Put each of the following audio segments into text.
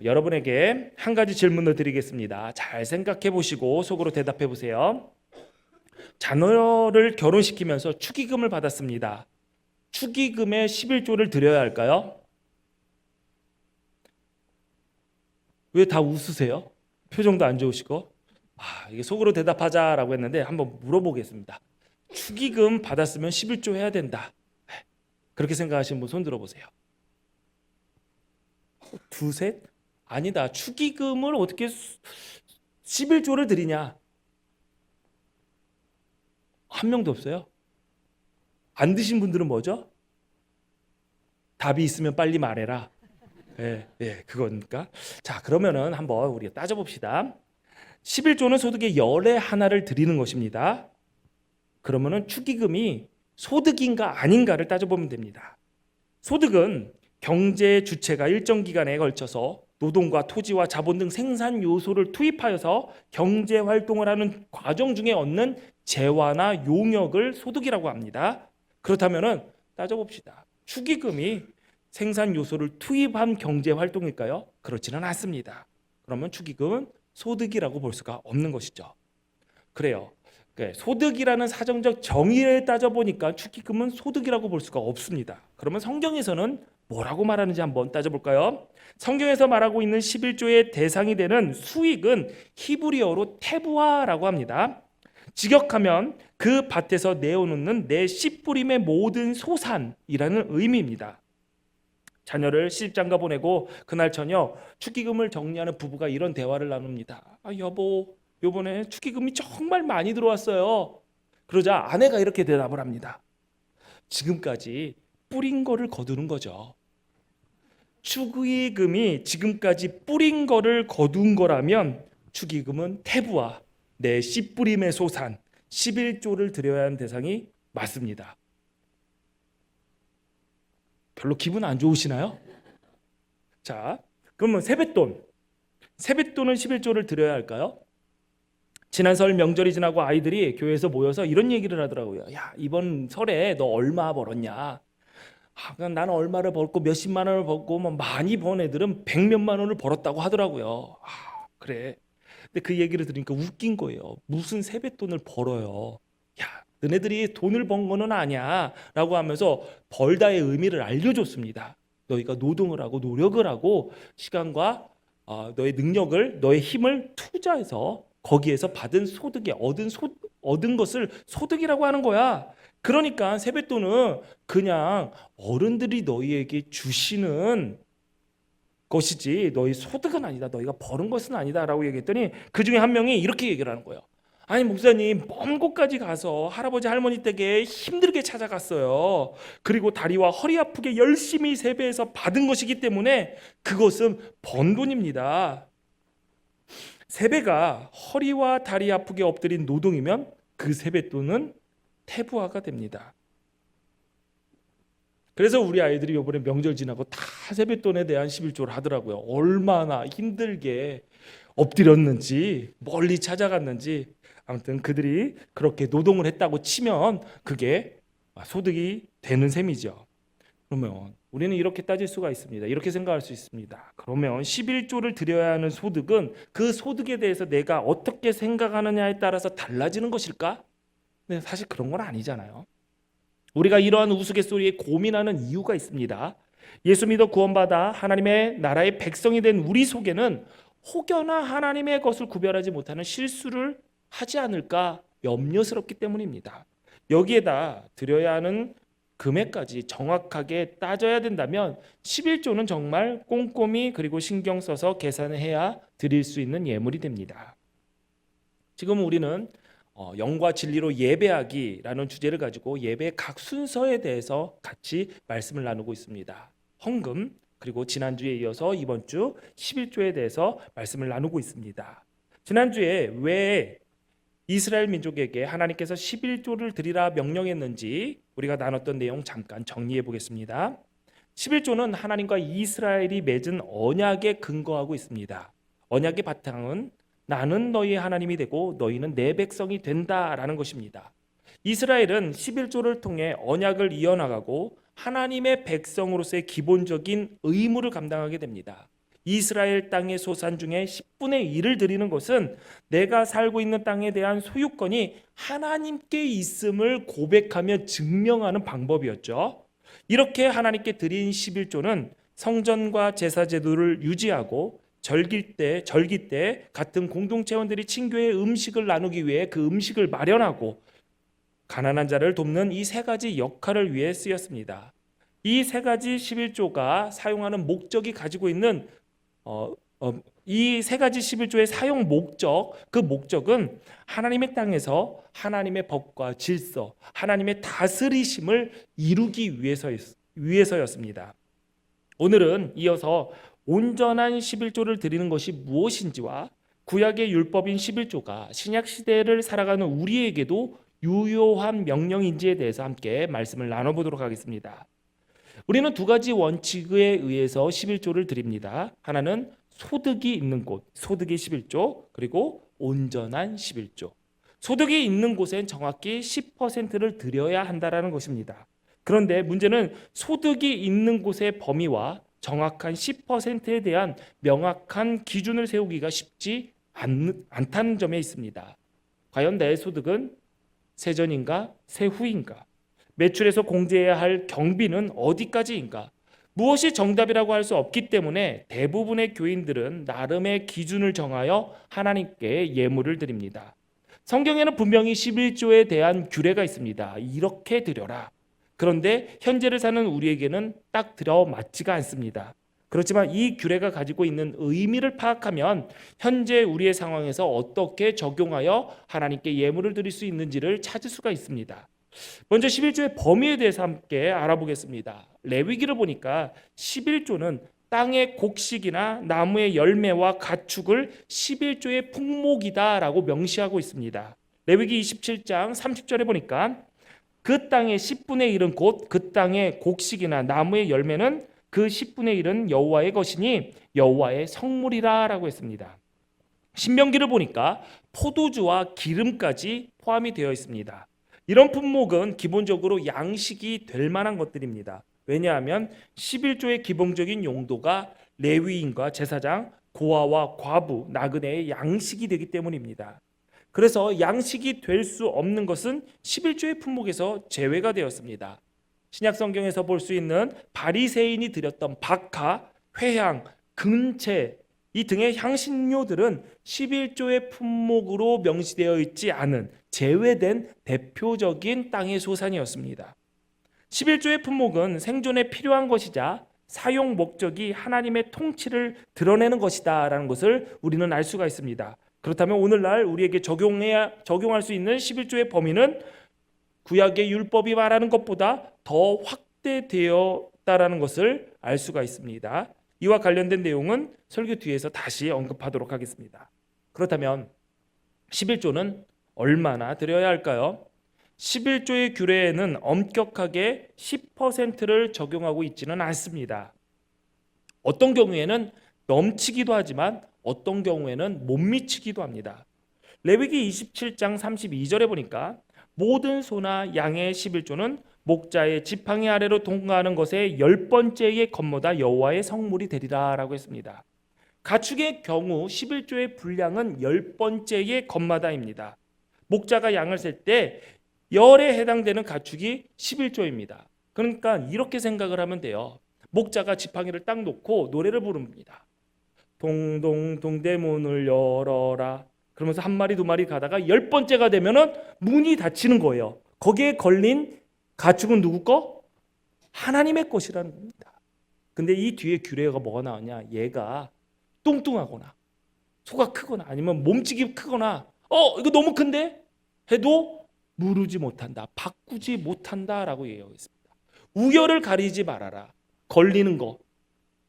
여러분에게 한 가지 질문을 드리겠습니다. 잘 생각해 보시고 속으로 대답해 보세요. 자녀를 결혼시키면서 축의금을 받았습니다. 축의금의 11조를 드려야 할까요? 왜 다 웃으세요? 표정도 안 좋으시고. 이게 속으로 대답하자라고 했는데 한번 물어보겠습니다. 축의금 받았으면 11조 해야 된다. 그렇게 생각하시는 분 손 들어보세요. 두셋? 아니다. 축의금을 어떻게 11조를 드리냐? 한 명도 없어요. 안 드신 분들은 뭐죠? 답이 있으면 빨리 말해라. 그거니까. 자, 그러면은 한번 우리가 따져봅시다. 11조는 소득의 열의 하나를 드리는 것입니다. 그러면은 축의금이 소득인가 아닌가를 따져보면 됩니다. 소득은 경제 주체가 일정 기간에 걸쳐서 노동과 토지와 자본 등 생산 요소를 투입하여서 경제 활동을 하는 과정 중에 얻는 재화나 용역을 소득이라고 합니다. 그렇다면은 따져봅시다. 축의금이 생산 요소를 투입한 경제 활동일까요? 그렇지는 않습니다. 그러면 축의금은 소득이라고 볼 수가 없는 것이죠. 그래요. 소득이라는 사정적 정의를 따져보니까 축의금은 소득이라고 볼 수가 없습니다. 그러면 성경에서는 뭐라고 말하는지 한번 따져볼까요? 성경에서 말하고 있는 11조의 대상이 되는 수익은 히브리어로 테부아라고 합니다. 직역하면 그 밭에서 내어놓는 내 씨뿌림의 모든 소산이라는 의미입니다. 자녀를 시집장가 보내고 그날 저녁 축의금을 정리하는 부부가 이런 대화를 나눕니다. 여보, 요번에 축의금이 정말 많이 들어왔어요. 그러자 아내가 이렇게 대답을 합니다. 지금까지 뿌린 거를 거두는 거죠. 축의금이 지금까지 뿌린 거를 거둔 거라면 축의금은 태부와 내 씨뿌림의 소산 11조를 드려야 하는 대상이 맞습니다. 별로 기분 안 좋으시나요? 자, 그러면 세뱃돈은 11조를 드려야 할까요? 지난 설 명절이 지나고 아이들이 교회에서 모여서 이런 얘기를 하더라고요. 야, 이번 설에 너 얼마 벌었냐? 나는 얼마를 벌고 몇십만 원을 벌고 뭐 많이 번 애들은 백몇만 원을 벌었다고 하더라고요. 그래. 근데 그 얘기를 들으니까 웃긴 거예요. 무슨 세뱃돈을 벌어요? 야, 너네들이 돈을 번 거는 아니야 라고 하면서 벌다의 의미를 알려줬습니다. 너희가 노동을 하고 노력을 하고 시간과 너의 능력을, 너의 힘을 투자해서 거기에서 받은 소득에 얻은 것을 소득이라고 하는 거야. 그러니까 세뱃돈은 그냥 어른들이 너희에게 주시는 것이지 너희 소득은 아니다. 너희가 버는 것은 아니다 라고 얘기했더니 그 중에 한 명이 이렇게 얘기를 하는 거예요. 아니 목사님, 먼 곳까지 가서 할아버지 할머니 댁에 힘들게 찾아갔어요. 그리고 다리와 허리 아프게 열심히 세배해서 받은 것이기 때문에 그것은 번 돈입니다. 세배가 허리와 다리 아프게 엎드린 노동이면 그 세뱃돈은 태부화가 됩니다. 그래서 우리 아이들이 이번에 명절 지나고 다 세뱃돈에 대한 11조를 하더라고요. 얼마나 힘들게 엎드렸는지 멀리 찾아갔는지 아무튼 그들이 그렇게 노동을 했다고 치면 그게 소득이 되는 셈이죠. 그러면 우리는 이렇게 따질 수가 있습니다. 이렇게 생각할 수 있습니다. 그러면 11조를 드려야 하는 소득은 그 소득에 대해서 내가 어떻게 생각하느냐에 따라서 달라지는 것일까? 근데 사실 그런 건 아니잖아요. 우리가 이러한 우스갯소리에 고민하는 이유가 있습니다. 예수 믿어 구원받아 하나님의 나라의 백성이 된 우리 속에는 혹여나 하나님의 것을 구별하지 못하는 실수를 하지 않을까 염려스럽기 때문입니다. 여기에다 드려야 하는 금액까지 정확하게 따져야 된다면 11조는 정말 꼼꼼히 그리고 신경 써서 계산을 해야 드릴 수 있는 예물이 됩니다. 지금 우리는 영과 진리로 예배하기라는 주제를 가지고 예배의 각 순서에 대해서 같이 말씀을 나누고 있습니다. 헌금, 그리고 지난주에 이어서 이번 주 11조에 대해서 말씀을 나누고 있습니다. 지난주에 왜 이스라엘 민족에게 하나님께서 11조를 드리라 명령했는지 우리가 나눴던 내용 잠깐 정리해 보겠습니다. 11조는 하나님과 이스라엘이 맺은 언약에 근거하고 있습니다. 언약의 바탕은 나는 너희 하나님이 되고 너희는 내 백성이 된다라는 것입니다. 이스라엘은 11조를 통해 언약을 이어나가고 하나님의 백성으로서의 기본적인 의무를 감당하게 됩니다. 이스라엘 땅의 소산 중에 10분의 1을 드리는 것은 내가 살고 있는 땅에 대한 소유권이 하나님께 있음을 고백하며 증명하는 방법이었죠. 이렇게 하나님께 드린 11조는 성전과 제사 제도를 유지하고 절기 때 같은 공동체원들이 친교의 음식을 나누기 위해 그 음식을 마련하고 가난한 자를 돕는 이 세 가지 역할을 위해 쓰였습니다. 이 세 가지 11조가 사용하는 목적이 가지고 있는 이 세 가지 11조의 사용 목적, 그 목적은 하나님의 땅에서 하나님의 법과 질서, 하나님의 다스리심을 이루기 위해서였습니다. 오늘은 이어서 온전한 11조를 드리는 것이 무엇인지와 구약의 율법인 11조가 신약 시대를 살아가는 우리에게도 유효한 명령인지에 대해서 함께 말씀을 나눠보도록 하겠습니다. 우리는 두 가지 원칙에 의해서 11조를 드립니다. 하나는 소득이 있는 곳, 소득이 11조, 그리고 온전한 11조. 소득이 있는 곳엔 정확히 10%를 드려야 한다는 것입니다. 그런데 문제는 소득이 있는 곳의 범위와 정확한 10%에 대한 명확한 기준을 세우기가 쉽지 않다는 점에 있습니다. 과연 내 소득은 세전인가 세후인가? 매출에서 공제해야 할 경비는 어디까지인가? 무엇이 정답이라고 할 수 없기 때문에 대부분의 교인들은 나름의 기준을 정하여 하나님께 예물을 드립니다. 성경에는 분명히 11조에 대한 규례가 있습니다. 이렇게 드려라. 그런데 현재를 사는 우리에게는 딱 들어맞지가 않습니다. 그렇지만 이 규례가 가지고 있는 의미를 파악하면 현재 우리의 상황에서 어떻게 적용하여 하나님께 예물을 드릴 수 있는지를 찾을 수가 있습니다. 먼저 11조의 범위에 대해서 함께 알아보겠습니다. 레위기를 보니까 11조는 땅의 곡식이나 나무의 열매와 가축을 11조의 품목이다라고 명시하고 있습니다. 레위기 27장 30절에 보니까 그 땅의 10분의 1은 곧 그 땅의 곡식이나 나무의 열매는 그 10분의 1은 여호와의 것이니 여호와의 성물이라라고 했습니다. 신명기를 보니까 포도주와 기름까지 포함이 되어 있습니다. 이런 품목은 기본적으로 양식이 될 만한 것들입니다. 왜냐하면 11조의 기본적인 용도가 레위인과 제사장, 고아와 과부, 나그네의 양식이 되기 때문입니다. 그래서 양식이 될 수 없는 것은 11조의 품목에서 제외가 되었습니다. 신약 성경에서 볼 수 있는 바리새인이 드렸던 박하, 회향, 근채 이 등의 향신료들은 11조의 품목으로 명시되어 있지 않은 제외된 대표적인 땅의 소산이었습니다. 11조의 품목은 생존에 필요한 것이자 사용 목적이 하나님의 통치를 드러내는 것이다라는 것을 우리는 알 수가 있습니다. 그렇다면 오늘날 우리에게 적용할 수 있는 11조의 범위는 구약의 율법이 말하는 것보다 더 확대되었다라는 것을 알 수가 있습니다. 이와 관련된 내용은 설교 뒤에서 다시 언급하도록 하겠습니다. 그렇다면 11조는 얼마나 드려야 할까요? 11조의 규례에는 엄격하게 10%를 적용하고 있지는 않습니다. 어떤 경우에는 넘치기도 하지만 어떤 경우에는 못 미치기도 합니다. 레위기 27장 32절에 보니까 모든 소나 양의 11조는 목자의 지팡이 아래로 통과하는 것의 10번째의 것마다 여호와의 성물이 되리라 라고 했습니다. 가축의 경우 11조의 분량은 10번째의 것마다입니다. 목자가 양을 셀 때 열에 해당되는 가축이 11조입니다. 그러니까 이렇게 생각을 하면 돼요. 목자가 지팡이를 딱 놓고 노래를 부릅니다. 동동동 대문을 열어라. 그러면서 한 마리 두 마리 가다가 10번째가 되면은 문이 닫히는 거예요. 거기에 걸린 가축은 누구 거? 하나님의 것이라는 겁니다. 근데 이 뒤에 규례가 뭐가 나오냐? 얘가 뚱뚱하거나 소가 크거나 아니면 몸집이 크거나 이거 너무 큰데? 해도 무르지 못한다. 바꾸지 못한다라고 얘기했습니다. 우열을 가리지 말아라. 걸리는 거.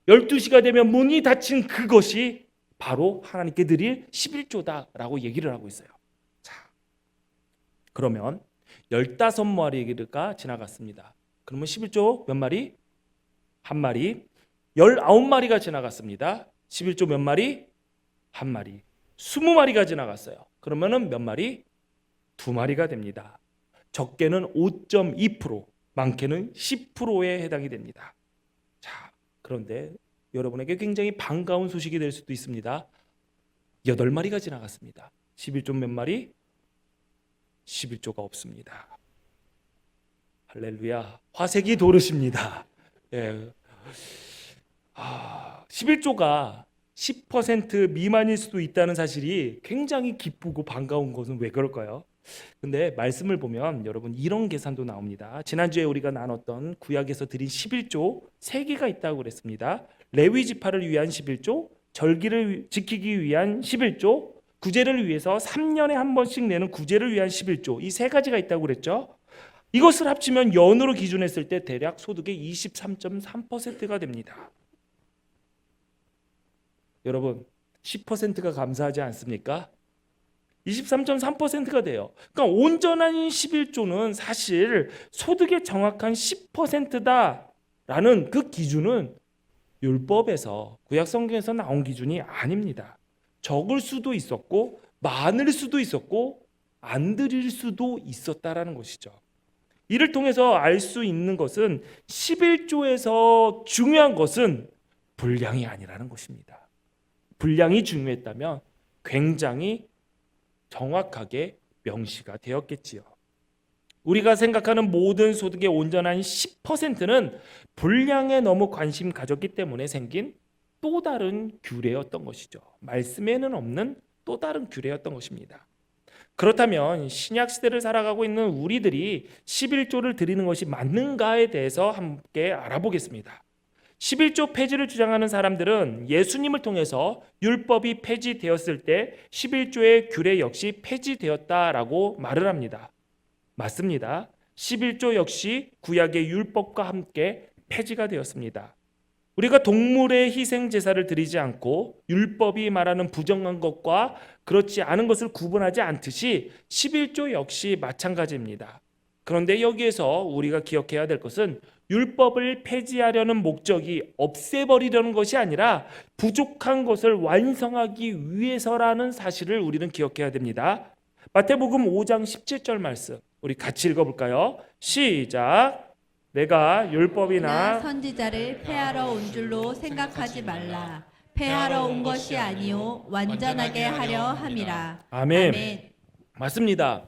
12시가 되면 문이 닫힌 그것이 바로 하나님께 드릴 11조다라고 얘기를 하고 있어요. 자, 그러면 15마리가 지나갔습니다. 그러면 11조 몇 마리? 한 마리. 19마리가 지나갔습니다. 11조 몇 마리? 한 마리. 20마리가 지나갔어요. 그러면은 몇 마리? 두 마리가 됩니다. 적게는 5.2%, 많게는 10%에 해당이 됩니다. 자, 그런데 여러분에게 굉장히 반가운 소식이 될 수도 있습니다. 8마리가 지나갔습니다. 11조 몇 마리? 11조가 없습니다. 할렐루야. 화색이 도르십니다. 예. 11조가 10% 미만일 수도 있다는 사실이 굉장히 기쁘고 반가운 것은 왜 그럴까요? 근데 말씀을 보면 여러분 이런 계산도 나옵니다. 지난주에 우리가 나눴던 구약에서 드린 11조 3개가 있다고 그랬습니다. 레위 지파를 위한 11조, 절기를 지키기 위한 11조, 구제를 위해서 3년에 한 번씩 내는 구제를 위한 11조, 이 3가지가 있다고 그랬죠. 이것을 합치면 연으로 기준했을 때 대략 소득의 23.3%가 됩니다. 여러분 10%가 감사하지 않습니까? 23.3%가 돼요. 그러니까 온전한 11조는 사실 소득의 정확한 10%다라는 그 기준은 율법에서 구약 성경에서 나온 기준이 아닙니다. 적을 수도 있었고 많을 수도 있었고 안 드릴 수도 있었다라는 것이죠. 이를 통해서 알 수 있는 것은 11조에서 중요한 것은 분량이 아니라는 것입니다. 분량이 중요했다면 굉장히 정확하게 명시가 되었겠지요. 우리가 생각하는 모든 소득의 온전한 10%는 분량에 너무 관심 가졌기 때문에 생긴 또 다른 규례였던 것이죠. 말씀에는 없는 또 다른 규례였던 것입니다. 그렇다면 신약 시대를 살아가고 있는 우리들이 11조를 드리는 것이 맞는가에 대해서 함께 알아보겠습니다. 11조 폐지를 주장하는 사람들은 예수님을 통해서 율법이 폐지되었을 때 11조의 규례 역시 폐지되었다라고 말을 합니다. 맞습니다. 11조 역시 구약의 율법과 함께 폐지가 되었습니다. 우리가 동물의 희생 제사를 드리지 않고 율법이 말하는 부정한 것과 그렇지 않은 것을 구분하지 않듯이 11조 역시 마찬가지입니다. 그런데 여기에서 우리가 기억해야 될 것은 율법을 폐지하려는 목적이 없애버리려는 것이 아니라 부족한 것을 완성하기 위해서라는 사실을 우리는 기억해야 됩니다. 마태복음 5장 17절 말씀 우리 같이 읽어볼까요? 시작. 내가 율법이나 선지자를 폐하러 온 줄로 생각하지 말라. 폐하러 온 것이 아니요 완전하게 하려 함이라. 아멘. 맞습니다.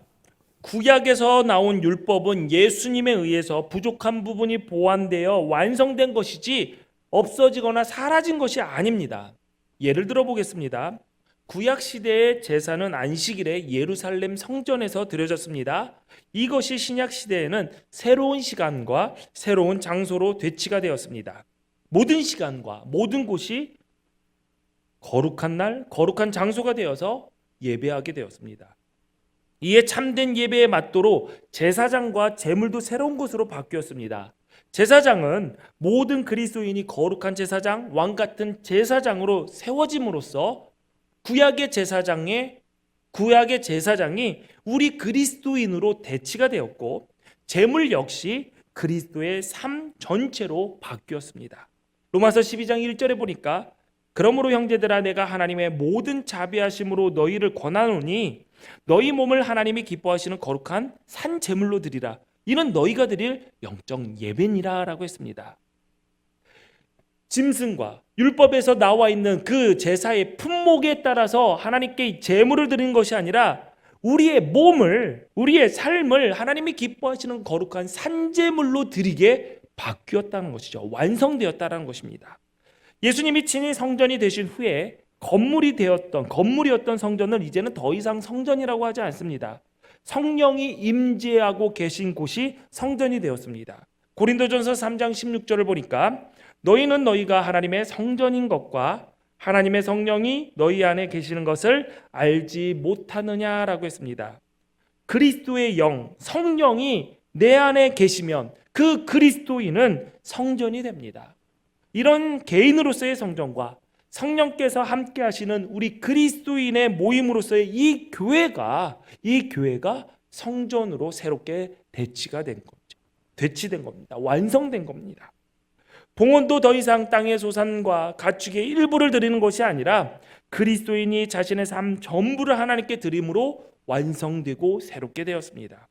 구약에서 나온 율법은 예수님에 의해서 부족한 부분이 보완되어 완성된 것이지 없어지거나 사라진 것이 아닙니다. 예를 들어 보겠습니다. 구약 시대의 제사는 안식일에 예루살렘 성전에서 드려졌습니다. 이것이 신약 시대에는 새로운 시간과 새로운 장소로 되치가 되었습니다. 모든 시간과 모든 곳이 거룩한 날, 거룩한 장소가 되어서 예배하게 되었습니다. 이에 참된 예배에 맞도록 제사장과 제물도 새로운 곳으로 바뀌었습니다. 제사장은 모든 그리스도인이 거룩한 제사장, 왕 같은 제사장으로 세워짐으로써 구약의 제사장이 우리 그리스도인으로 대치가 되었고 제물 역시 그리스도의 삶 전체로 바뀌었습니다. 로마서 12장 1절에 보니까 그러므로 형제들아 내가 하나님의 모든 자비하심으로 너희를 권하노니 너희 몸을 하나님이 기뻐하시는 거룩한 산 제물로 드리라. 이는 너희가 드릴 영적 예배니라 라고 했습니다. 짐승과 율법에서 나와 있는 그 제사의 품목에 따라서 하나님께 제물을 드리는 것이 아니라 우리의 몸을, 우리의 삶을 하나님이 기뻐하시는 거룩한 산제물로 드리게 바뀌었다는 것이죠. 완성되었다는 것입니다. 예수님이 친히 성전이 되신 후에 건물이었던 성전을 이제는 더 이상 성전이라고 하지 않습니다. 성령이 임재하고 계신 곳이 성전이 되었습니다. 고린도전서 3장 16절을 보니까 너희는 너희가 하나님의 성전인 것과 하나님의 성령이 너희 안에 계시는 것을 알지 못하느냐라고 했습니다. 그리스도의 영, 성령이 내 안에 계시면 그 그리스도인은 성전이 됩니다. 이런 개인으로서의 성전과 성령께서 함께 하시는 우리 그리스도인의 모임으로서의 이 교회가 성전으로 새롭게 대치된 겁니다. 완성된 겁니다. 봉헌도 더 이상 땅의 소산과 가축의 일부를 드리는 것이 아니라 그리스도인이 자신의 삶 전부를 하나님께 드림으로 완성되고 새롭게 되었습니다.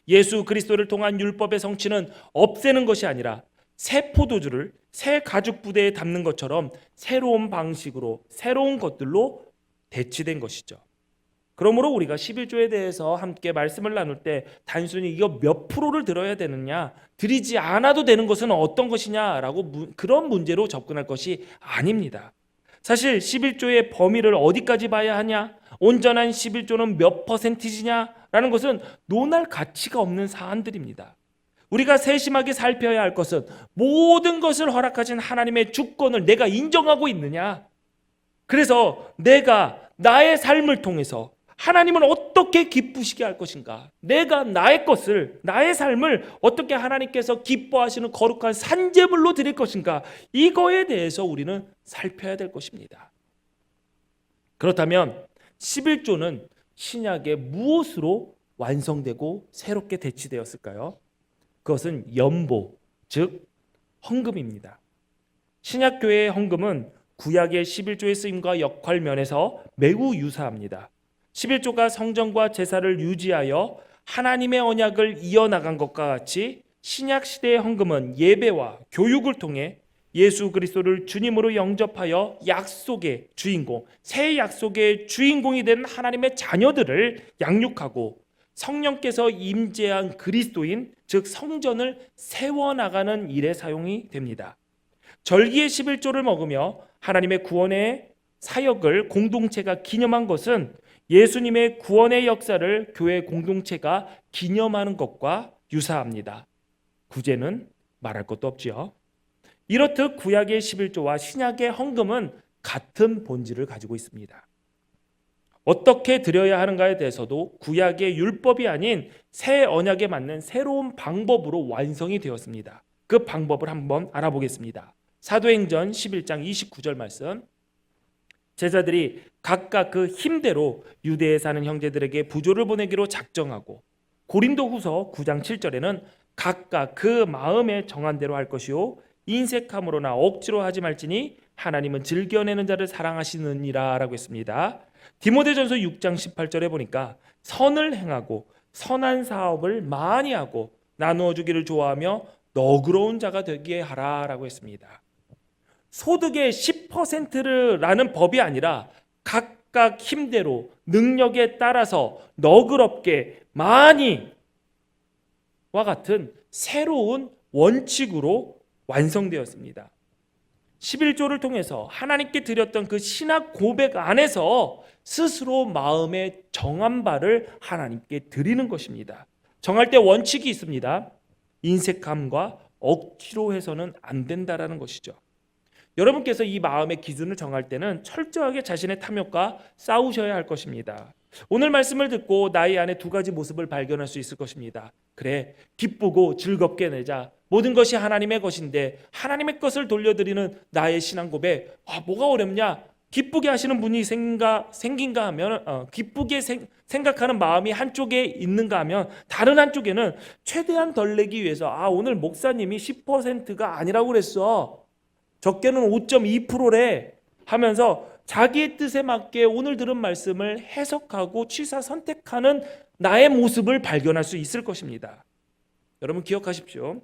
예수 그리스도를 통한 율법의 성취는 없애는 것이 아니라 새 포도주를 새 가죽 부대에 담는 것처럼 새로운 방식으로 새로운 것들로 대치된 것이죠. 그러므로 우리가 11조에 대해서 함께 말씀을 나눌 때 단순히 이거 몇 프로를 들어야 되느냐, 드리지 않아도 되는 것은 어떤 것이냐라고 그런 문제로 접근할 것이 아닙니다. 사실 11조의 범위를 어디까지 봐야 하냐, 온전한 11조는 몇 퍼센티지냐라는 것은 논할 가치가 없는 사안들입니다. 우리가 세심하게 살펴야 할 것은 모든 것을 허락하신 하나님의 주권을 내가 인정하고 있느냐, 그래서 내가 나의 삶을 통해서 하나님은 어떻게 기쁘시게 할 것인가, 내가 나의 것을, 나의 삶을 어떻게 하나님께서 기뻐하시는 거룩한 산제물로 드릴 것인가, 이거에 대해서 우리는 살펴야 될 것입니다. 그렇다면 11조는 신약의 무엇으로 완성되고 새롭게 대치되었을까요? 그것은 연보, 즉 헌금입니다. 신약교회의 헌금은 구약의 11조의 쓰임과 역할 면에서 매우 유사합니다. 11조가 성전과 제사를 유지하여 하나님의 언약을 이어나간 것과 같이 신약 시대의 헌금은 예배와 교육을 통해 예수 그리스도를 주님으로 영접하여 약속의 주인공, 새 약속의 주인공이 된 하나님의 자녀들을 양육하고 성령께서 임재한 그리스도인, 즉 성전을 세워나가는 일에 사용이 됩니다. 절기의 11조를 먹으며 하나님의 구원의 사역을 공동체가 기념한 것은 예수님의 구원의 역사를 교회 공동체가 기념하는 것과 유사합니다. 구제는 말할 것도 없지요. 이렇듯 구약의 11조와 신약의 헌금은 같은 본질을 가지고 있습니다. 어떻게 드려야 하는가에 대해서도 구약의 율법이 아닌 새 언약에 맞는 새로운 방법으로 완성이 되었습니다. 그 방법을 한번 알아보겠습니다. 사도행전 11장 29절 말씀, 제자들이 각각 그 힘대로 유대에 사는 형제들에게 부조를 보내기로 작정하고, 고린도후서 9장 7절에는 각각 그 마음에 정한 대로 할 것이요 인색함으로나 억지로 하지 말지니 하나님은 즐겨내는 자를 사랑하시느니라 라고 했습니다. 디모데전서 6장 18절에 보니까 선을 행하고 선한 사업을 많이 하고 나누어 주기를 좋아하며 너그러운 자가 되게 하라 라고 했습니다. 소득의 10%라는 법이 아니라 각각 힘대로 능력에 따라서 너그럽게 많이와 같은 새로운 원칙으로 완성되었습니다. 11조를 통해서 하나님께 드렸던 그 신학 고백 안에서 스스로 마음에 정한 바를 하나님께 드리는 것입니다. 정할 때 원칙이 있습니다. 인색함과 억지로 해서는 안 된다라는 것이죠. 여러분께서 이 마음의 기준을 정할 때는 철저하게 자신의 탐욕과 싸우셔야 할 것입니다. 오늘 말씀을 듣고 나의 안에 두 가지 모습을 발견할 수 있을 것입니다. 그래, 기쁘고 즐겁게 내자. 모든 것이 하나님의 것인데 하나님의 것을 돌려드리는 나의 신앙 고백, 뭐가 어렵냐? 기쁘게 하시는 분이 생긴가 하면 기쁘게 생각하는 마음이 한쪽에 있는가 하면 다른 한쪽에는 최대한 덜 내기 위해서 오늘 목사님이 10%가 아니라고 그랬어, 적게는 5.2%래 하면서 자기의 뜻에 맞게 오늘 들은 말씀을 해석하고 취사 선택하는 나의 모습을 발견할 수 있을 것입니다. 여러분 기억하십시오.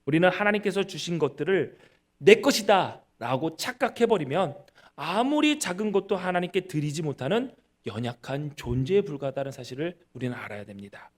우리는 하나님께서 주신 것들을 내 것이다 라고 착각해버리면 아무리 작은 것도 하나님께 드리지 못하는 연약한 존재에 불과하다는 사실을 우리는 알아야 됩니다.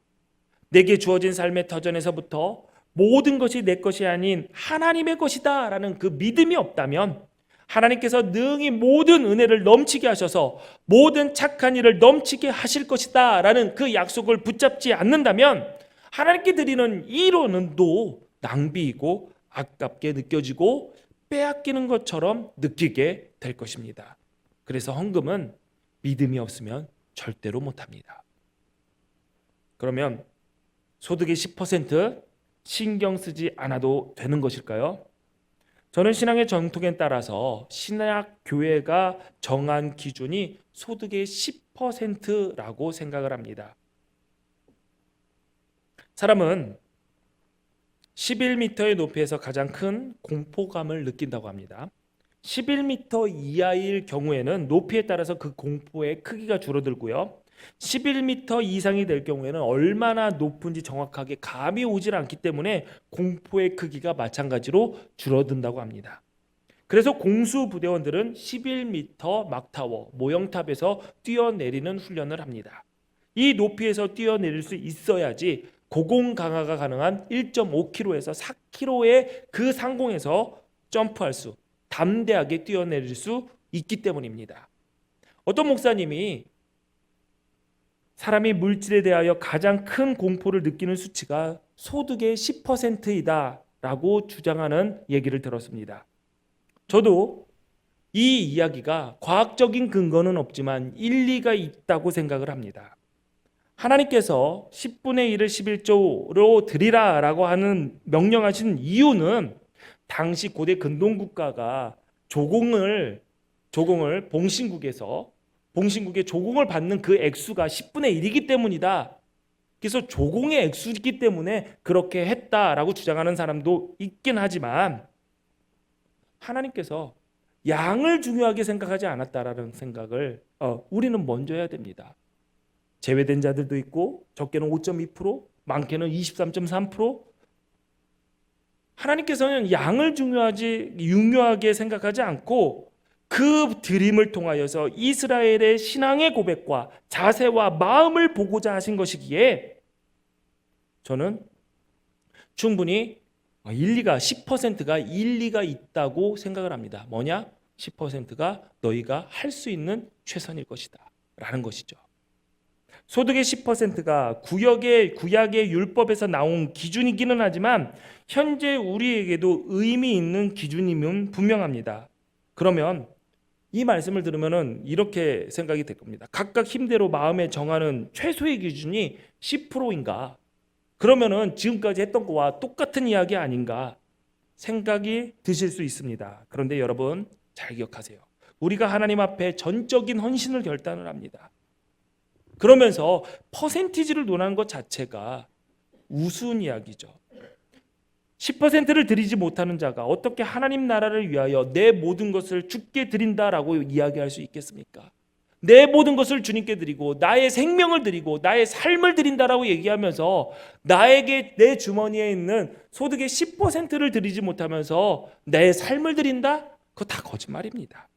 내게 주어진 삶의 터전에서부터 모든 것이 내 것이 아닌 하나님의 것이다 라는 그 믿음이 없다면, 하나님께서 능히 모든 은혜를 넘치게 하셔서 모든 착한 일을 넘치게 하실 것이다 라는 그 약속을 붙잡지 않는다면 하나님께 드리는 이론은도 낭비이고 아깝게 느껴지고 빼앗기는 것처럼 느끼게 될 것입니다. 그래서 헌금은 믿음이 없으면 절대로 못합니다. 그러면 소득의 10% 신경 쓰지 않아도 되는 것일까요? 저는 신앙의 전통에 따라서 신약 교회가 정한 기준이 소득의 10%라고 생각을 합니다. 사람은 11m의 높이에서 가장 큰 공포감을 느낀다고 합니다. 11m 이하일 경우에는 높이에 따라서 그 공포의 크기가 줄어들고요. 11m 이상이 될 경우에는 얼마나 높은지 정확하게 감이 오질 않기 때문에 공포의 크기가 마찬가지로 줄어든다고 합니다. 그래서 공수부대원들은 11m 막타워 모형탑에서 뛰어내리는 훈련을 합니다. 이 높이에서 뛰어내릴 수 있어야지 고공 강화가 가능한 1.5km에서 4km의 그 상공에서 점프할 수, 담대하게 뛰어내릴 수 있기 때문입니다. 어떤 목사님이 사람이 물질에 대하여 가장 큰 공포를 느끼는 수치가 소득의 10%이다라고 주장하는 얘기를 들었습니다. 저도 이 이야기가 과학적인 근거는 없지만 일리가 있다고 생각을 합니다. 하나님께서 10분의 1을 11조로 드리라라고 하는 명령하신 이유는 당시 고대 근동국가가 조공을 봉신국의 조공을 받는 그 액수가 10분의 1이기 때문이다. 그래서 조공의 액수이기 때문에 그렇게 했다라고 주장하는 사람도 있긴 하지만 하나님께서 양을 중요하게 생각하지 않았다라는 생각을 우리는 먼저 해야 됩니다. 제외된 자들도 있고 적게는 5.2%, 많게는 23.3%. 하나님께서는 양을 중요하게 생각하지 않고 그 드림을 통하여서 이스라엘의 신앙의 고백과 자세와 마음을 보고자 하신 것이기에 저는 충분히 10%가 일리가 있다고 생각을 합니다. 뭐냐? 10%가 너희가 할 수 있는 최선일 것이다 라는 것이죠. 소득의 10%가 구약의 율법에서 나온 기준이기는 하지만 현재 우리에게도 의미 있는 기준임은 분명합니다. 그러면 이 말씀을 들으면 이렇게 생각이 될 겁니다. 각각 힘대로 마음에 정하는 최소의 기준이 10%인가? 그러면은 지금까지 했던 거와 똑같은 이야기 아닌가 생각이 드실 수 있습니다. 그런데 여러분 잘 기억하세요. 우리가 하나님 앞에 전적인 헌신을 결단을 합니다. 그러면서 퍼센티지를 논하는 것 자체가 우스운 이야기죠. 10%를 드리지 못하는 자가 어떻게 하나님 나라를 위하여 내 모든 것을 주께 드린다라고 이야기할 수 있겠습니까? 내 모든 것을 주님께 드리고 나의 생명을 드리고 나의 삶을 드린다라고 얘기하면서 나에게 내 주머니에 있는 소득의 10%를 드리지 못하면서 내 삶을 드린다? 그거 다 거짓말입니다.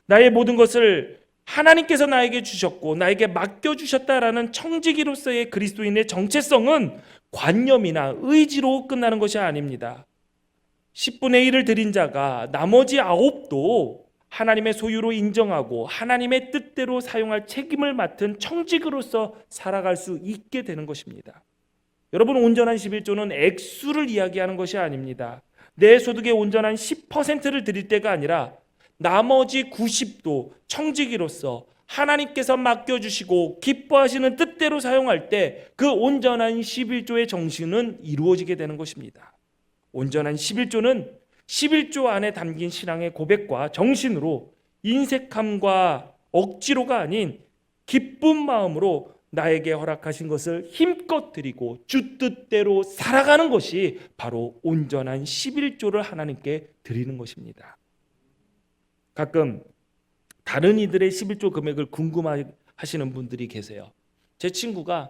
나의 모든 것을 하나님께서 나에게 주셨고 나에게 맡겨주셨다라는 청지기로서의 그리스도인의 정체성은 관념이나 의지로 끝나는 것이 아닙니다. 10분의 1을 드린 자가 나머지 9도 하나님의 소유로 인정하고 하나님의 뜻대로 사용할 책임을 맡은 청지기로서 살아갈 수 있게 되는 것입니다. 여러분, 온전한 11조는 액수를 이야기하는 것이 아닙니다. 내 소득의 온전한 10%를 드릴 때가 아니라 나머지 90도 청지기로서 하나님께서 맡겨주시고 기뻐하시는 뜻대로 사용할 때 그 온전한 11조의 정신은 이루어지게 되는 것입니다. 온전한 11조는 11조 안에 담긴 신앙의 고백과 정신으로 인색함과 억지로가 아닌 기쁜 마음으로 나에게 허락하신 것을 힘껏 드리고 주 뜻대로 살아가는 것이 바로 온전한 11조를 하나님께 드리는 것입니다. 가끔 다른 이들의 11조 금액을 궁금하시는 분들이 계세요. 제 친구가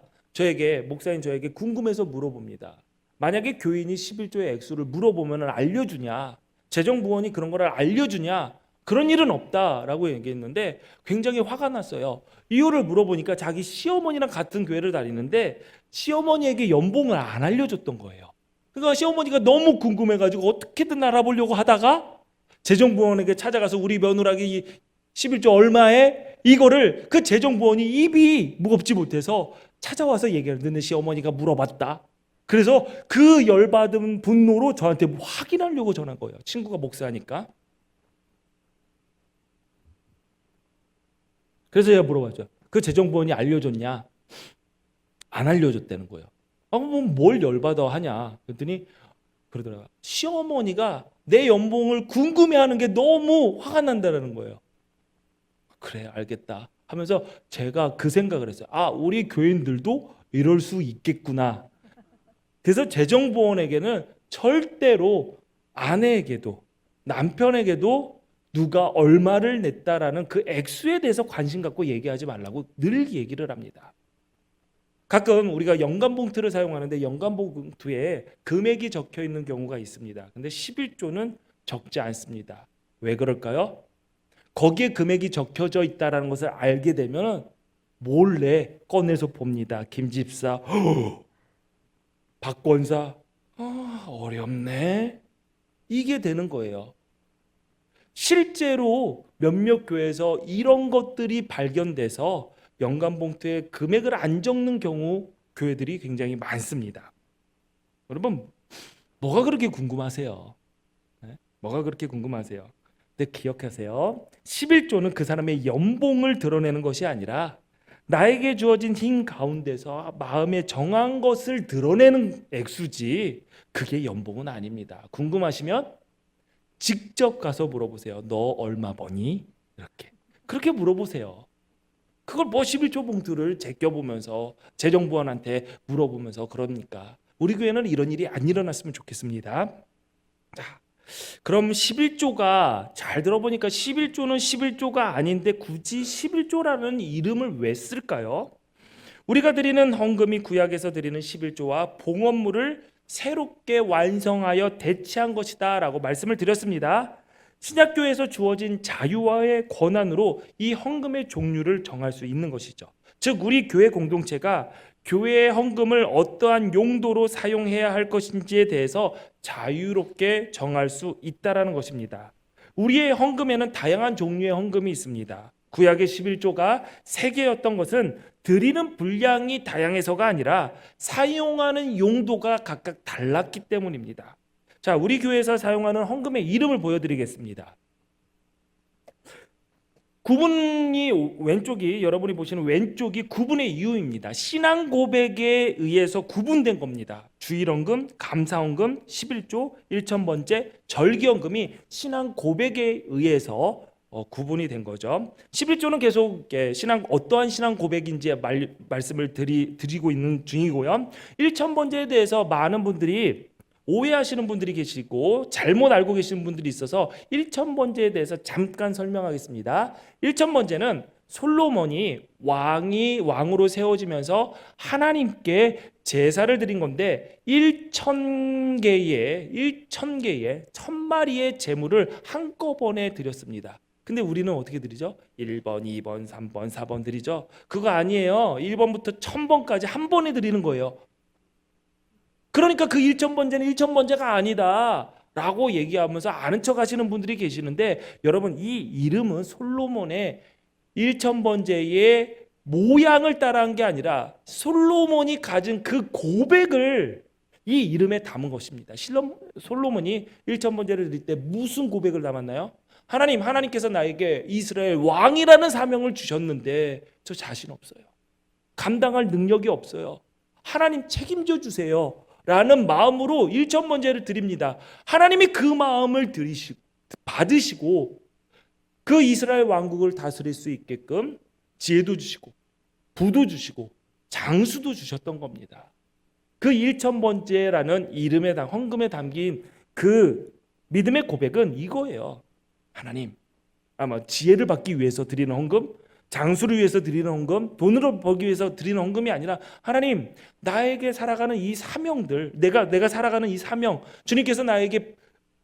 목사님 저에게 궁금해서 물어봅니다. 만약에 교인이 11조의 액수를 물어보면 알려주냐? 재정부원이 그런 거를 알려주냐? 그런 일은 없다라고 얘기했는데 굉장히 화가 났어요. 이유를 물어보니까 자기 시어머니랑 같은 교회를 다니는데 시어머니에게 연봉을 안 알려줬던 거예요. 그러니까 시어머니가 너무 궁금해가지고 어떻게든 알아보려고 하다가 재정부원에게 찾아가서 우리 며느라기 11조 얼마에? 이거를 그 재정부원이 입이 무겁지 못해서 찾아와서 얘기를 듣는 시어머니가 물어봤다. 그래서 그 열받은 분노로 저한테 확인하려고 전한 거예요. 친구가 목사니까. 그래서 제가 물어봤죠. 그 재정부원이 알려줬냐? 안 알려줬다는 거예요. 뭘 열받아 하냐? 그랬더니 그러더라고요. 시어머니가 내 연봉을 궁금해하는 게 너무 화가 난다는 거예요. 그래, 알겠다 하면서 제가 그 생각을 했어요. 우리 교인들도 이럴 수 있겠구나. 그래서 재정부원에게는 절대로 아내에게도 남편에게도 누가 얼마를 냈다라는 그 액수에 대해서 관심 갖고 얘기하지 말라고 늘 얘기를 합니다. 가끔 우리가 연간 봉투를 사용하는데 연간 봉투에 금액이 적혀 있는 경우가 있습니다. 근데 11조는 적지 않습니다. 왜 그럴까요? 거기에 금액이 적혀져 있다는 것을 알게 되면 몰래 꺼내서 봅니다. 김 집사, 박 권사, 어렵네. 이게 되는 거예요. 실제로 몇몇 교회에서 이런 것들이 발견돼서 연간 봉투에 금액을 안 적는 경우 교회들이 굉장히 많습니다. 여러분, 뭐가 그렇게 궁금하세요? 네? 뭐가 그렇게 궁금하세요? 근데 기억하세요. 11조는 그 사람의 연봉을 드러내는 것이 아니라 나에게 주어진 힘 가운데서 마음에 정한 것을 드러내는 액수지, 그게 연봉은 아닙니다. 궁금하시면 직접 가서 물어보세요. 너 얼마 버니? 이렇게. 그렇게 물어보세요. 그걸 뭐 11조 봉투를 제껴보면서 재정부원한테 물어보면서 그러니까. 우리 교회는 이런 일이 안 일어났으면 좋겠습니다. 자, 그럼 11조가 잘 들어보니까 11조는 11조가 아닌데 굳이 11조라는 이름을 왜 쓸까요? 우리가 드리는 헌금이 구약에서 드리는 11조와 봉헌물을 새롭게 완성하여 대체한 것이다 라고 말씀을 드렸습니다. 신약교회에서 주어진 자유와의 권한으로 이 헌금의 종류를 정할 수 있는 것이죠. 즉 우리 교회 공동체가 교회의 헌금을 어떠한 용도로 사용해야 할 것인지에 대해서 자유롭게 정할 수 있다라는 것입니다. 우리의 헌금에는 다양한 종류의 헌금이 있습니다. 구약의 11조가 3개였던 것은 드리는 분량이 다양해서가 아니라 사용하는 용도가 각각 달랐기 때문입니다. 자, 우리 교회에서 사용하는 헌금의 이름을 보여드리겠습니다. 구분이 왼쪽이 여러분이 보시는 왼쪽이 구분의 이유입니다. 신앙 고백에 의해서 구분된 겁니다. 주일헌금, 감사헌금, 11조, 1000번째, 절기헌금이 신앙 고백에 의해서 구분이 된 거죠. 11조는 계속 어떠한 신앙 고백인지 말씀을 드리고 있는 중이고요. 1000번째에 대해서 많은 분들이 오해하시는 분들이 계시고 잘못 알고 계시는 분들이 있어서 1000번째에 대해서 잠깐 설명하겠습니다. 1000번째는 솔로몬이 왕으로 세워지면서 하나님께 제사를 드린 건데 1000개의 1000마리의 제물을 한꺼번에 드렸습니다. 근데 우리는 어떻게 드리죠? 1번, 2번, 3번, 4번 드리죠. 그거 아니에요. 1번부터 1000번까지 한 번에 드리는 거예요. 그러니까 그 1000번째는 1000번째가 아니다 라고 얘기하면서 아는 척 하시는 분들이 계시는데, 여러분 이 이름은 솔로몬의 1000번째의 모양을 따라한 게 아니라 솔로몬이 가진 그 고백을 이 이름에 담은 것입니다. 솔로몬이 1000번째를 드릴 때 무슨 고백을 담았나요? 하나님께서 나에게 이스라엘 왕이라는 사명을 주셨는데 저 자신 없어요. 감당할 능력이 없어요. 하나님 책임져 주세요 라는 마음으로 1000번째를 드립니다. 하나님이 그 마음을 받으시고 그 이스라엘 왕국을 다스릴 수 있게끔 지혜도 주시고 부도 주시고 장수도 주셨던 겁니다. 그 1000번째라는 이름에 헌금에 담긴 그 믿음의 고백은 이거예요. 하나님, 아마 지혜를 받기 위해서 드리는 헌금, 장수를 위해서 드리는 헌금, 돈으로 벌기 위해서 드리는 헌금이 아니라 하나님, 나에게 살아가는 이 사명들, 내가 살아가는 이 사명, 주님께서 나에게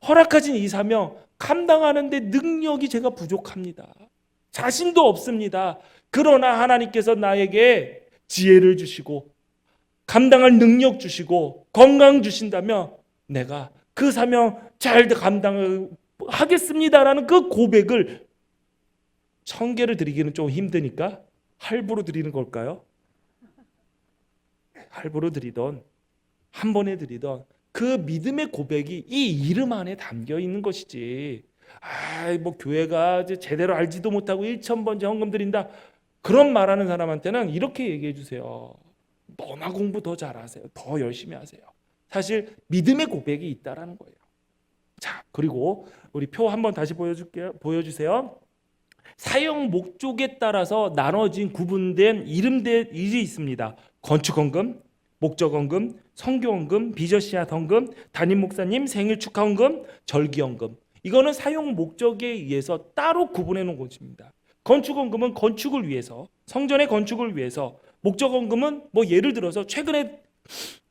허락하신 이 사명 감당하는데 능력이 제가 부족합니다. 자신도 없습니다. 그러나 하나님께서 나에게 지혜를 주시고 감당할 능력 주시고 건강 주신다면 내가 그 사명 잘 감당하겠습니다라는 그 고백을 1000개를 드리기는 좀 힘드니까 할부로 드리는 걸까요? 할부로 드리던 한 번에 드리던 그 믿음의 고백이 이 이름 안에 담겨 있는 것이지. 뭐 교회가 제대로 알지도 못하고 1000번째 헌금 드린다 그런 말하는 사람한테는 이렇게 얘기해 주세요. 너나 공부 더 잘하세요. 더 열심히 하세요. 사실 믿음의 고백이 있다라는 거예요. 자, 그리고 우리 표 한번 다시 보여주세요. 사용 목적에 따라서 나눠진 구분된 일이 있습니다. 건축헌금, 목적헌금, 선교헌금, 비저씨앗 헌금, 담임 목사님 생일 축하헌금, 절기헌금. 이거는 사용 목적에 의해서 따로 구분해 놓은 것입니다. 건축원금은 건축을 위해서, 성전의 건축을 위해서, 목적원금은 뭐 예를 들어서 최근에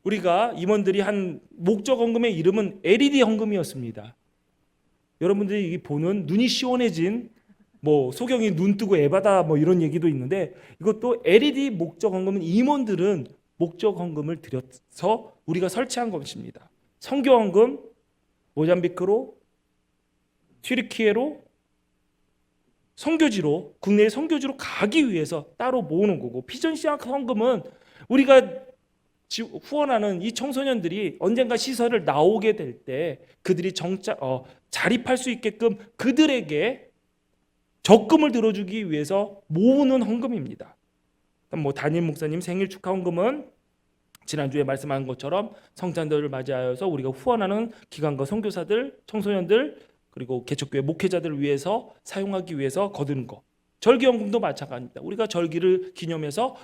우리가 임원들이 한 목적원금의 이름은 LED 헌금이었습니다. 여러분들이 이 보는 눈이 시원해진 뭐 소경이 눈 뜨고 에바다 뭐 이런 얘기도 있는데, 이것도 LED 목적헌금은 임원들은 목적헌금을 들여서 우리가 설치한 것입니다. 선교헌금 모잠비크로, 튀르키예로, 선교지로, 국내의 선교지로 가기 위해서 따로 모으는 거고, 피전시학 헌금은 우리가 후원하는 이 청소년들이 언젠가 시설을 나오게 될 때 그들이 자립할 수 있게끔 그들에게 적금을 들어주기 위해서 모으는 헌금입니다. 뭐 담임 목사님 생일 축하 헌금은 지난주에 말씀한 것처럼 성탄절을 맞이하여서 우리가 후원하는 기관과 선교사들, 청소년들, 그리고 개척교회 목회자들을 위해서 사용하기 위해서 거두는 것. 절기헌금도 마찬가지입니다. 우리가 절기를 기념해서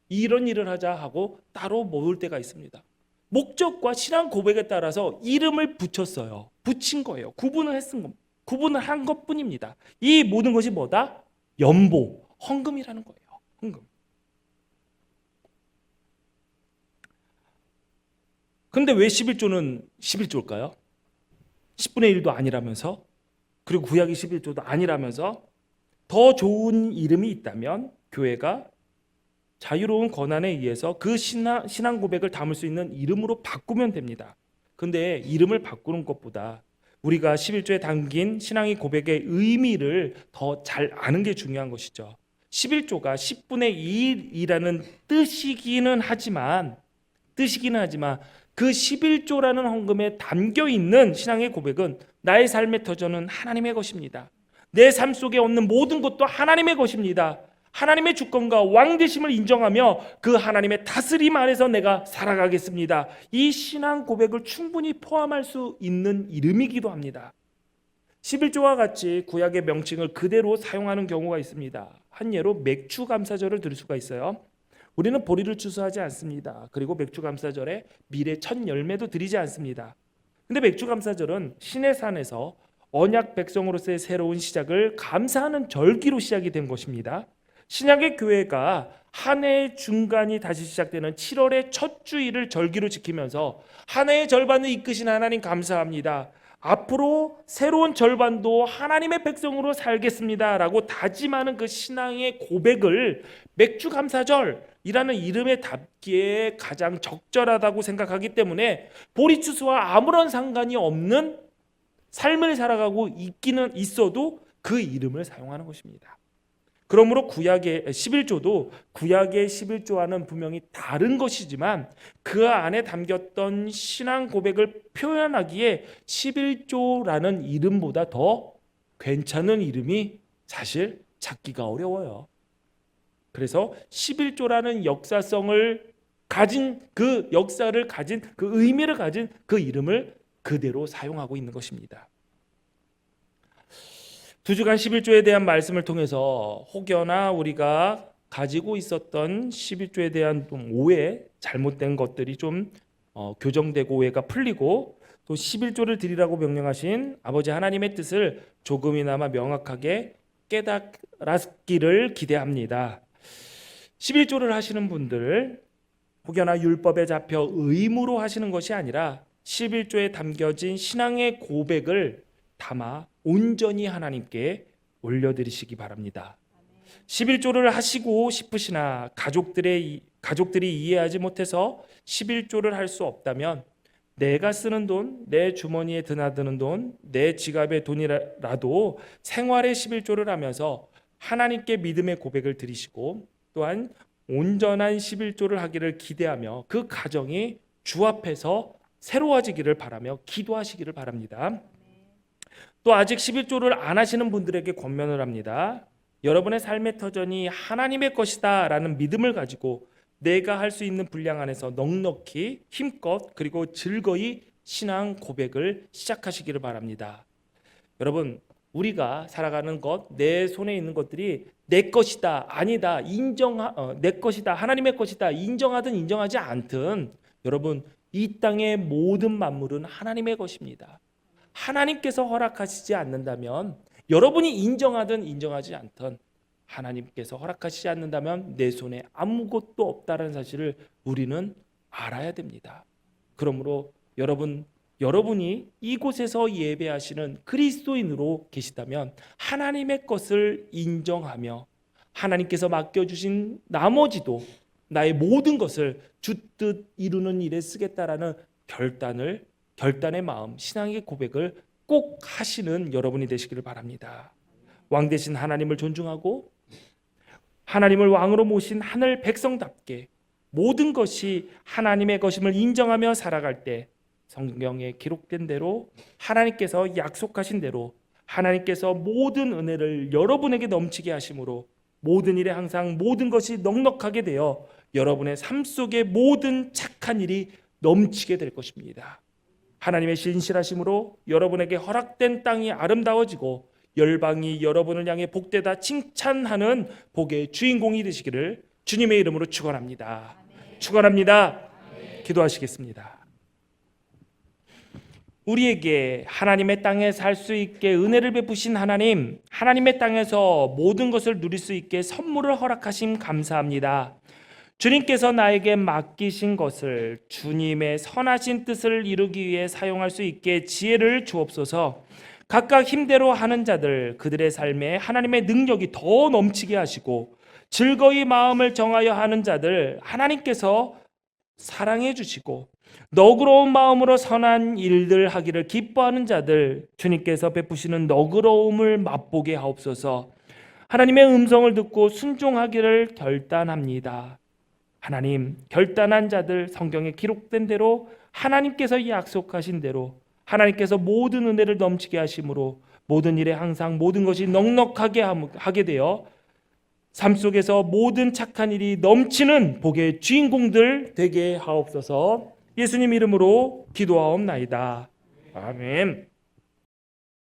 이런 일을 하자 하고 따로 모을 때가 있습니다. 목적과 신앙 고백에 따라서 이름을 붙였어요. 붙인 거예요. 구분을 한 것뿐입니다. 이 모든 것이 뭐다? 연보, 헌금이라는 거예요. 헌금. 근데 왜 11조는 11조일까요? 10분의 1도 아니라면서, 그리고 구약이 11조도 아니라면서, 더 좋은 이름이 있다면 교회가 자유로운 권한에 의해서 그 신앙 고백을 담을 수 있는 이름으로 바꾸면 됩니다. 근데 이름을 바꾸는 것보다 우리가 11조에 담긴 신앙의 고백의 의미를 더 잘 아는 게 중요한 것이죠. 11조가 10분의 1이라는 뜻이기는 하지만 그 11조라는 헌금에 담겨 있는 신앙의 고백은 나의 삶의 터전은 하나님의 것입니다. 내 삶 속에 얻는 모든 것도 하나님의 것입니다. 하나님의 주권과 왕되심을 인정하며 그 하나님의 다스림 아래서 내가 살아가겠습니다. 이 신앙 고백을 충분히 포함할 수 있는 이름이기도 합니다. 11조와 같이 구약의 명칭을 그대로 사용하는 경우가 있습니다. 한 예로 맥주감사절을 들을 수가 있어요. 우리는 보리를 추수하지 않습니다. 그리고 맥주감사절에 밀의 첫 열매도 드리지 않습니다. 근데 맥주감사절은 신의 산에서 언약 백성으로서의 새로운 시작을 감사하는 절기로 시작이 된 것입니다. 신약의 교회가 한 해의 중간이 다시 시작되는 7월의 첫 주일을 절기로 지키면서 한 해의 절반을 이끄신 하나님 감사합니다. 앞으로 새로운 절반도 하나님의 백성으로 살겠습니다 라고 다짐하는 그 신앙의 고백을 맥주감사절이라는 이름에 담기에 가장 적절하다고 생각하기 때문에 보리추수와 아무런 상관이 없는 삶을 살아가고 있어도 그 이름을 사용하는 것입니다. 그러므로 구약의 11조도 구약의 11조와는 분명히 다른 것이지만 그 안에 담겼던 신앙 고백을 표현하기에 11조라는 이름보다 더 괜찮은 이름이 사실 찾기가 어려워요. 그래서 11조라는 역사성을 가진 그 역사를 가진 그 의미를 가진 그 이름을 그대로 사용하고 있는 것입니다. 두 주간 11조에 대한 말씀을 통해서 혹여나 우리가 가지고 있었던 11조에 대한 좀 오해, 잘못된 것들이 좀 교정되고 오해가 풀리고 또 11조를 드리라고 명령하신 아버지 하나님의 뜻을 조금이나마 명확하게 깨달았기를 기대합니다. 11조를 하시는 분들 혹여나 율법에 잡혀 의무로 하시는 것이 아니라 11조에 담겨진 신앙의 고백을 담아 온전히 하나님께 올려드리시기 바랍니다. 11조를 하시고 싶으시나 가족들이 이해하지 못해서 11조를 할 수 없다면 내가 쓰는 돈, 내 주머니에 드나드는 돈, 내 지갑의 돈이라도 생활의 11조를 하면서 하나님께 믿음의 고백을 드리시고 또한 온전한 11조를 하기를 기대하며 그 가정이 주 앞에서 새로워지기를 바라며 기도하시기를 바랍니다. 또 아직 11조를 안 하시는 분들에게 권면을 합니다. 여러분의 삶의 터전이 하나님의 것이다 라는 믿음을 가지고 내가 할 수 있는 분량 안에서 넉넉히 힘껏 그리고 즐거이 신앙 고백을 시작하시기를 바랍니다. 여러분, 우리가 살아가는 것, 내 손에 있는 것들이 내 것이다, 아니다, 내 것이다, 하나님의 것이다, 인정하든 인정하지 않든 여러분, 이 땅의 모든 만물은 하나님의 것입니다. 하나님께서 허락하시지 않는다면, 여러분이 인정하든 인정하지 않든 하나님께서 허락하시지 않는다면 내 손에 아무것도 없다는 사실을 우리는 알아야 됩니다. 그러므로 여러분이 이곳에서 예배하시는 그리스도인으로 계시다면 하나님의 것을 인정하며 하나님께서 맡겨주신 나머지도 나의 모든 것을 주뜻 이루는 일에 쓰겠다라는 결단의 마음, 신앙의 고백을 꼭 하시는 여러분이 되시기를 바랍니다. 왕 대신 하나님을 존중하고 하나님을 왕으로 모신 하늘 백성답게 모든 것이 하나님의 것임을 인정하며 살아갈 때 성경에 기록된 대로 하나님께서 약속하신 대로 하나님께서 모든 은혜를 여러분에게 넘치게 하심으로 모든 일에 항상 모든 것이 넉넉하게 되어 여러분의 삶 속에 모든 착한 일이 넘치게 될 것입니다. 하나님의 신실하심으로 여러분에게 허락된 땅이 아름다워지고 열방이 여러분을 향해 복되다 칭찬하는 복의 주인공이 되시기를 주님의 이름으로 축원합니다. 축원합니다. 기도하시겠습니다. 우리에게 하나님의 땅에 살 수 있게 은혜를 베푸신 하나님, 하나님의 땅에서 모든 것을 누릴 수 있게 선물을 허락하심 감사합니다. 주님께서 나에게 맡기신 것을 주님의 선하신 뜻을 이루기 위해 사용할 수 있게 지혜를 주옵소서. 각각 힘대로 하는 자들, 그들의 삶에 하나님의 능력이 더 넘치게 하시고 즐거이 마음을 정하여 하는 자들 하나님께서 사랑해 주시고 너그러운 마음으로 선한 일들 하기를 기뻐하는 자들 주님께서 베푸시는 너그러움을 맛보게 하옵소서. 하나님의 음성을 듣고 순종하기를 결단합니다. 하나님, 결단한 자들 성경에 기록된 대로 하나님께서 약속하신 대로 하나님께서 모든 은혜를 넘치게 하심으로 모든 일에 항상 모든 것이 넉넉하게 하게 되어 삶 속에서 모든 착한 일이 넘치는 복의 주인공들 되게 하옵소서. 예수님 이름으로 기도하옵나이다. 아멘.